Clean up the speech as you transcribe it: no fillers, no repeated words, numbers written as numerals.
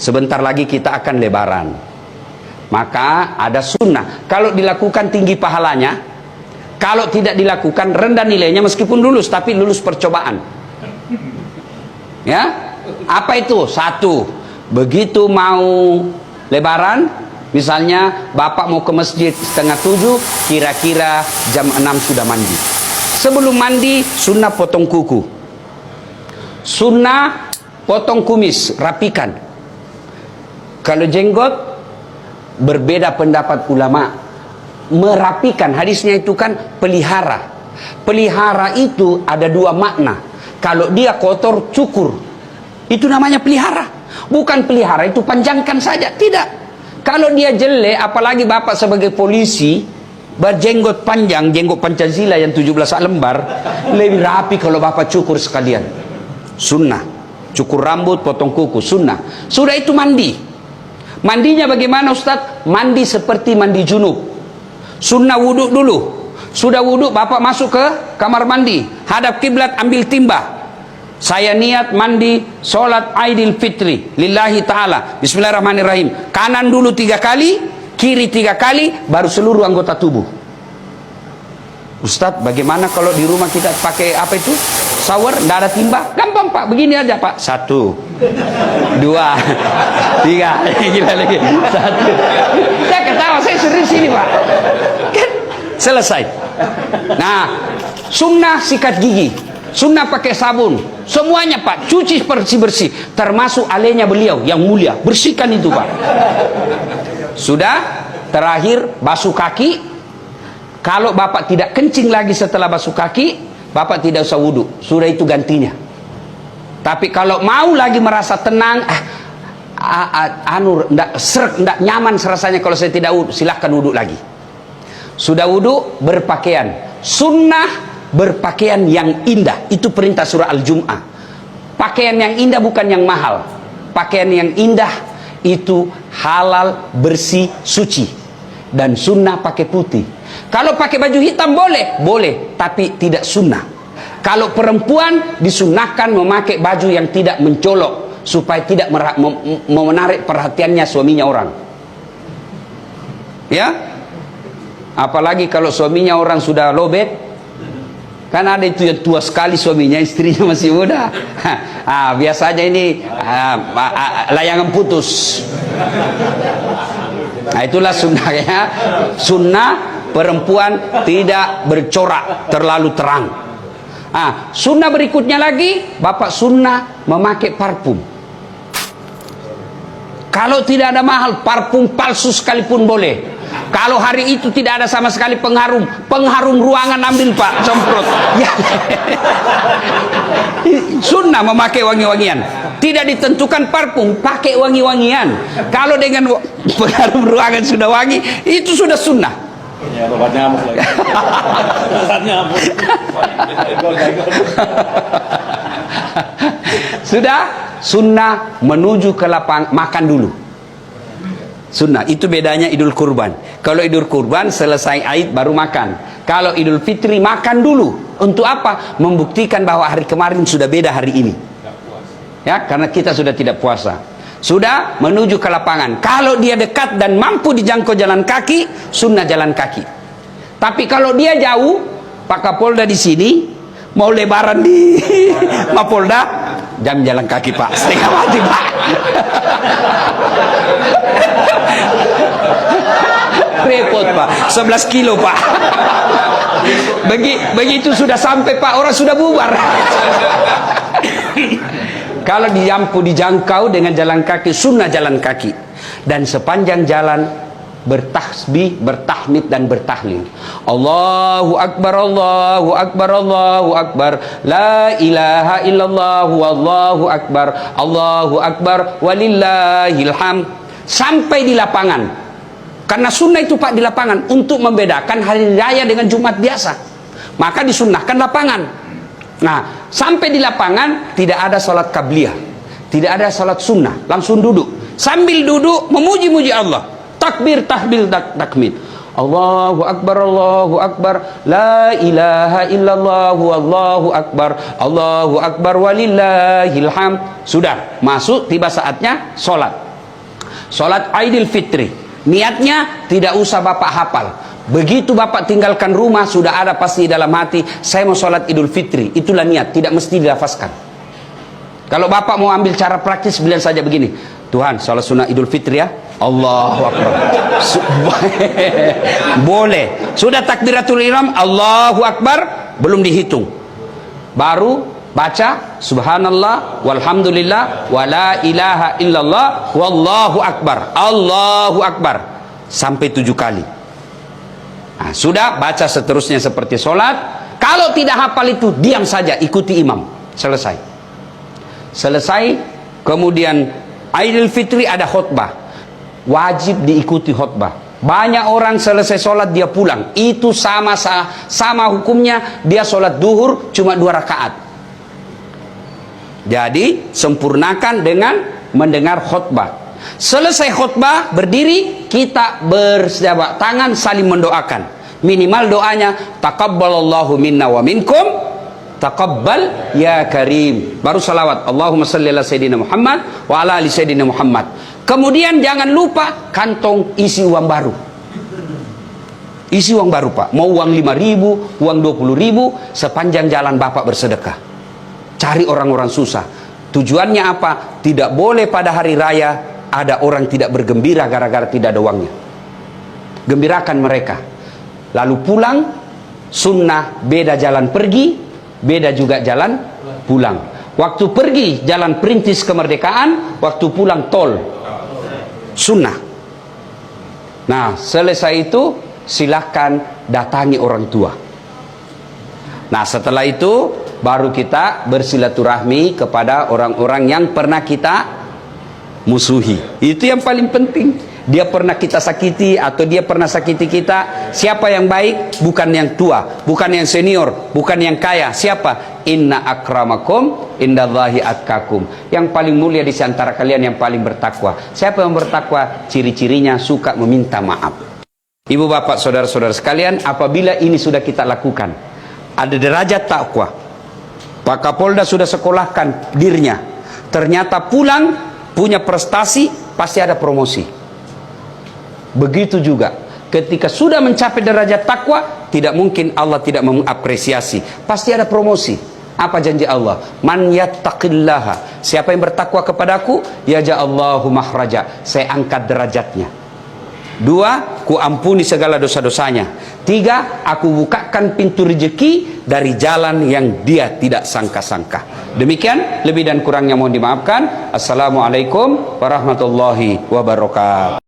sebentar lagi kita akan lebaran. Maka ada sunnah. Kalau dilakukan tinggi pahalanya, kalau tidak dilakukan rendah nilainya, meskipun lulus tapi lulus percobaan. Ya, apa itu? Satu, begitu mau lebaran, misalnya bapak mau ke masjid setengah 7, kira-kira jam 6 sudah mandi. Sebelum mandi, sunnah potong kuku, sunnah potong kumis, rapikan. Kalau jenggot, berbeda pendapat ulama. Merapikan, hadisnya itu kan pelihara. Pelihara itu ada dua makna. Kalau dia kotor, cukur, itu namanya pelihara. Bukan pelihara itu panjangkan saja, tidak. Kalau dia jelek, apalagi bapak sebagai polisi, berjenggot panjang, jenggot Pancasila yang 17 lembar, lebih rapi kalau bapak cukur sekalian. Sunnah. Cukur rambut, potong kuku, sunnah. Sudah itu mandi. Mandinya bagaimana Ustaz? Mandi seperti mandi junub. Sunnah wudhu dulu. Sudah wudhu, bapak masuk ke kamar mandi, hadap kiblat, ambil timba. Saya niat mandi sholat Aidil Fitri lillahi ta'ala. Bismillahirrahmanirrahim. Kanan dulu 3 kali, kiri 3 kali, baru seluruh anggota tubuh. Ustadz, bagaimana kalau di rumah kita pakai apa itu? Shower, tidak ada timba? Gampang Pak, begini aja Pak. 1, 2, 3, gila lagi. 1. Saya ketawa, saya serius ini Pak. Kan selesai. Nah, sunnah sikat gigi, sunnah pakai sabun, semuanya Pak, cuci bersih-bersih, termasuk alenya beliau yang mulia, bersihkan itu Pak. Sudah, terakhir basuh kaki. Kalau bapak tidak kencing lagi setelah basuh kaki, bapak tidak usah wudhu, sudah itu gantinya. Tapi kalau mau lagi merasa tenang, ndak nyaman rasanya kalau saya tidak wudhu, silahkan wudhu lagi. Sudah wudhu, berpakaian. Sunnah berpakaian yang indah, itu perintah surah Al-Jum'ah. Pakaian yang indah bukan yang mahal. Pakaian yang indah itu halal, bersih, suci. Dan sunnah pakai putih. Kalau pakai baju hitam boleh, boleh, tapi tidak sunnah. Kalau perempuan disunnahkan memakai baju yang tidak mencolok, supaya tidak menarik perhatiannya suaminya orang. Ya, apalagi kalau suaminya orang sudah lobet, kan ada itu yang tua sekali suaminya, istrinya masih muda. Biasanya ini layangan putus. Nah, itulah sunnahnya. Sunnah perempuan tidak bercorak terlalu terang. Sunnah berikutnya lagi, bapak sunnah memakai parfum. Kalau tidak ada mahal, parfum palsu sekalipun boleh. Kalau hari itu tidak ada sama sekali pengharum ruangan, ambil Pak, semprot. Ya. Sunnah memakai wangi-wangian. Tidak ditentukan parfum, pakai wangi-wangian. Kalau dengan pengharum ruangan sudah wangi, itu sudah sunnah. Ya, obat nyamuk lagi. Obat nyamuk. Sudah, sunnah menuju ke lapang makan dulu. Sunnah, itu bedanya Idul Kurban. Kalau Idul Kurban selesai Aid baru makan. Kalau Idul Fitri makan dulu. Untuk apa? Membuktikan bahwa hari kemarin sudah beda hari ini. Ya, karena kita sudah tidak puasa. Sudah menuju ke lapangan. Kalau dia dekat dan mampu dijangkau jalan kaki, sunnah jalan kaki. Tapi kalau dia jauh, Pak Kapolda di sini, mau lebaran di Mapolda, jam jalan kaki Pak, setengah mati Pak. Repot Pak, 11 kilo Pak. Begitu sudah sampai Pak, orang sudah bubar. Kalau dijangkau dengan jalan kaki, sunnah jalan kaki. Dan sepanjang jalan bertasbih, bertahmid dan bertahlil. Allahu Akbar, Allahu Akbar, Allahu Akbar. La ilaha illallah, wallahu akbar. Allahu Akbar, walillahil hamd. Sampai di lapangan. Karena sunnah itu Pak di lapangan untuk membedakan hari raya dengan Jumat biasa. Maka disunnahkan lapangan. Nah, sampai di lapangan tidak ada sholat qabliyah, tidak ada sholat sunnah, langsung duduk. Sambil duduk memuji-muji Allah, takbir, tahbil, takmid. Allahu Akbar, Allahu Akbar, la ilaha illallah, wallahu akbar, Allahu Akbar, walillahil hamd. Sudah masuk, tiba saatnya sholat. Sholat Idul Fitri, niatnya tidak usah Bapak hafal. Begitu Bapak tinggalkan rumah, sudah ada pasti dalam hati, saya mau sholat Idul Fitri. Itulah niat, tidak mesti dilafazkan. Kalau Bapak mau ambil cara praktis, bilang saja begini, Tuhan, sholat sunnah Idul Fitri ya. Allahu Akbar. Boleh. Sudah takbiratul ihram, Allahu Akbar, belum dihitung. Baru baca subhanallah walhamdulillah wala ilaha illallah wallahu akbar, Allahu Akbar, sampai 7 kali. Nah, sudah baca seterusnya seperti sholat. Kalau tidak hafal itu, diam saja, ikuti imam. Selesai. Kemudian Idul Fitri ada khutbah, wajib diikuti khutbah. Banyak orang selesai sholat dia pulang, itu sama hukumnya dia sholat duhur cuma 2 rakaat. Jadi sempurnakan dengan mendengar khutbah. Selesai khutbah berdiri, kita berjabat tangan saling mendoakan. Minimal doanya taqabbalallahu minna wa minkum, taqabbal ya karim. Baru salawat Allahumma salli ala sayyidina Muhammad wa ala ali sayyidina Muhammad. Kemudian jangan lupa kantong isi uang baru. Isi uang baru Pak. Mau uang 5.000, uang 20.000, sepanjang jalan Bapak bersedekah. Cari orang-orang susah. Tujuannya apa? Tidak boleh pada hari raya ada orang tidak bergembira gara-gara tidak ada uangnya. Gembirakan mereka. Lalu pulang, sunnah beda jalan pergi, beda juga jalan pulang. Waktu pergi jalan perintis kemerdekaan, waktu pulang tol. Sunnah. Nah, selesai itu silahkan datangi orang tua. Nah, setelah itu baru kita bersilaturahmi kepada orang-orang yang pernah kita musuhi. Itu yang paling penting. Dia pernah kita sakiti atau dia pernah sakiti kita. Siapa yang baik? Bukan yang tua, bukan yang senior, bukan yang kaya. Siapa? Inna akramakum indallahi atqakum. Yang paling mulia di antara kalian yang paling bertakwa. Siapa yang bertakwa? Ciri-cirinya suka meminta maaf. Ibu bapak saudara-saudara sekalian, apabila ini sudah kita lakukan, ada derajat takwa. Pak Kapolda sudah sekolahkan dirinya, ternyata pulang punya prestasi, pasti ada promosi. Begitu juga ketika sudah mencapai derajat takwa, tidak mungkin Allah tidak mengapresiasi, pasti ada promosi. Apa janji Allah? Man yattaqillaha, siapa yang bertakwa kepadaku, yaj'allahu makhraja, saya angkat derajatnya. 2, ku ampuni segala dosa-dosanya. 3, aku bukakan pintu rezeki dari jalan yang dia tidak sangka-sangka. Demikian, lebih dan kurangnya mohon dimaafkan. Assalamualaikum warahmatullahi wabarakatuh.